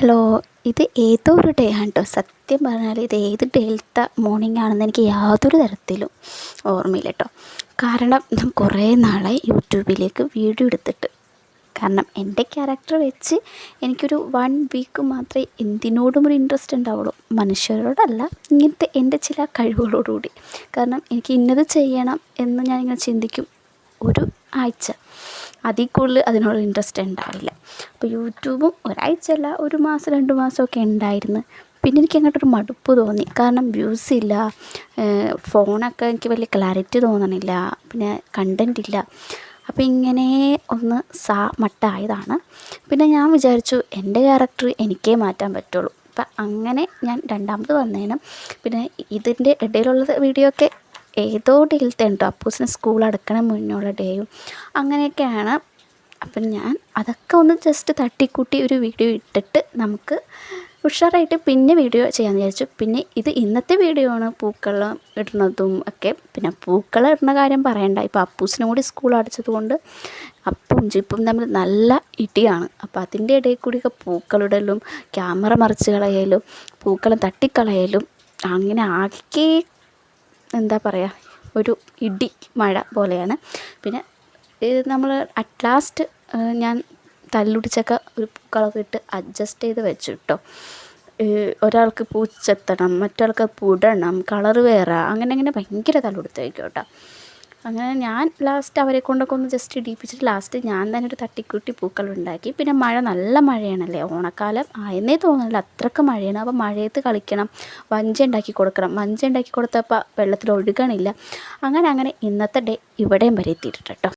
Hello, ഇത് ഏതോ ഒരു ഡേ ആണ് കേട്ടോ. സത്യം പറഞ്ഞാൽ ഇത് ഏത് ഡേയിലത്തെ മോർണിംഗ് ആണെന്ന് എനിക്ക് യാതൊരു തരത്തിലും ഓർമ്മയില്ല കേട്ടോ. കാരണം ഞാൻ കുറേ നാളായി യൂട്യൂബിലേക്ക് വീഡിയോ എടുത്തിട്ട്. കാരണം എൻ്റെ ക്യാരക്ടർ വെച്ച് എനിക്കൊരു 1 വീക്ക് മാത്രമേ എന്തിനോടും ഒരു ഇൻട്രസ്റ്റ് ഉണ്ടാവുള്ളൂ, മനുഷ്യരോടല്ല, ഇങ്ങനത്തെ എൻ്റെ ചില കഴിവുകളോടുകൂടി. കാരണം എനിക്ക് ഇന്നത് ചെയ്യണം എന്ന് ഞാനിങ്ങനെ ചിന്തിക്കും. ഒരു ആഴ്ച അതിൽ കൂടുതൽ അതിനോട് ഇൻട്രസ്റ്റ് ഉണ്ടാവില്ല. അപ്പോൾ യൂട്യൂബും ഒരാഴ്ചയല്ല, 1 മാസം 2 മാസമൊക്കെ ഉണ്ടായിരുന്നു. പിന്നെ എനിക്ക് അങ്ങോട്ടൊരു മടുപ്പ് തോന്നി. കാരണം വ്യൂസ് ഇല്ല, ഫോണൊക്കെ എനിക്ക് വലിയ ക്ലാരിറ്റി തോന്നണില്ല, പിന്നെ കണ്ടൻ്റ് ഇല്ല. അപ്പോൾ ഇങ്ങനെ ഒന്ന് മട്ടായതാണ്. പിന്നെ ഞാൻ വിചാരിച്ചു എൻ്റെ ക്യാരക്ടർ എനിക്കേ മാറ്റാൻ പറ്റുള്ളൂ. അപ്പം അങ്ങനെ ഞാൻ രണ്ടാമത് വന്നേനും. പിന്നെ ഇതിൻ്റെ ഇടയിലുള്ള വീഡിയോ ഒക്കെ ഏതോ ഡേയിലത്തെ ഉണ്ടോ, അപ്പൂസിന് സ്കൂൾ അടക്കണ മുന്നുള്ള ഡേയും അങ്ങനെയൊക്കെയാണ്. അപ്പം ഞാൻ അതൊക്കെ ഒന്ന് ജസ്റ്റ് തട്ടിക്കൂട്ടി ഒരു വീഡിയോ ഇട്ടിട്ട് നമുക്ക് ഉഷാറായിട്ട് പിന്നെ വീഡിയോ ചെയ്യാമെന്ന് വിചാരിച്ചു. പിന്നെ ഇത് ഇന്നത്തെ വീഡിയോ ആണ്, പൂക്കൾ ഇടുന്നതും ഒക്കെ. പിന്നെ പൂക്കൾ ഇടുന്ന കാര്യം പറയണ്ട, ഇപ്പോൾ അപ്പൂസിനും കൂടി സ്കൂൾ അടച്ചത് കൊണ്ട് അപ്പും ജിപ്പും തമ്മിൽ നല്ല ഇടിയാണ്. അപ്പോൾ അതിൻ്റെ ഇടയിൽ കൂടിയൊക്കെ പൂക്കളിടലും ക്യാമറ മറിച്ച് കളയലും പൂക്കളും തട്ടിക്കളയലും അങ്ങനെ ആകെ എന്താ പറയുക, ഒരു ഇടി മഴ പോലെയാണ്. പിന്നെ നമ്മൾ അറ്റ് ലാസ്റ്റ് ഞാൻ തല്ലുടിച്ചൊക്കെ ഒരു പൂക്കളൊക്കെ ഇട്ട് അഡ്ജസ്റ്റ് ചെയ്ത് വെച്ചു കേട്ടോ. ഒരാൾക്ക് പൂ ചെത്തണം, മറ്റൊരാൾക്ക് പൂടണം, കളറ് വേറെ, അങ്ങനെ ഭയങ്കര തല്ലുകൊടുത്തായിരിക്കും കേട്ടോ. അങ്ങനെ ഞാൻ ലാസ്റ്റ് അവരെ കൊണ്ടൊക്കെ ഒന്ന് ജസ്റ്റ് ഇടിപ്പിച്ചിട്ട് ലാസ്റ്റ് ഞാൻ തന്നെ ഒരു തട്ടിക്കൂട്ടി പൂക്കളുണ്ടാക്കി. പിന്നെ മഴ നല്ല മഴയാണല്ലേ, ഓണക്കാലം ആയെന്നേ തോന്നുന്നില്ല, അത്രയ്ക്ക് മഴയാണ്. അപ്പോൾ മഴയത്ത് കളിക്കണം, വഞ്ചി ഉണ്ടാക്കി കൊടുക്കണം. വഞ്ചി ഉണ്ടാക്കി കൊടുത്തപ്പോൾ വെള്ളത്തിൽ ഒഴുകണില്ല. അങ്ങനെ ഇന്നത്തെ ഡേ ഇവിടെയും വരെ എത്തിയിട്ട് കേട്ടോ.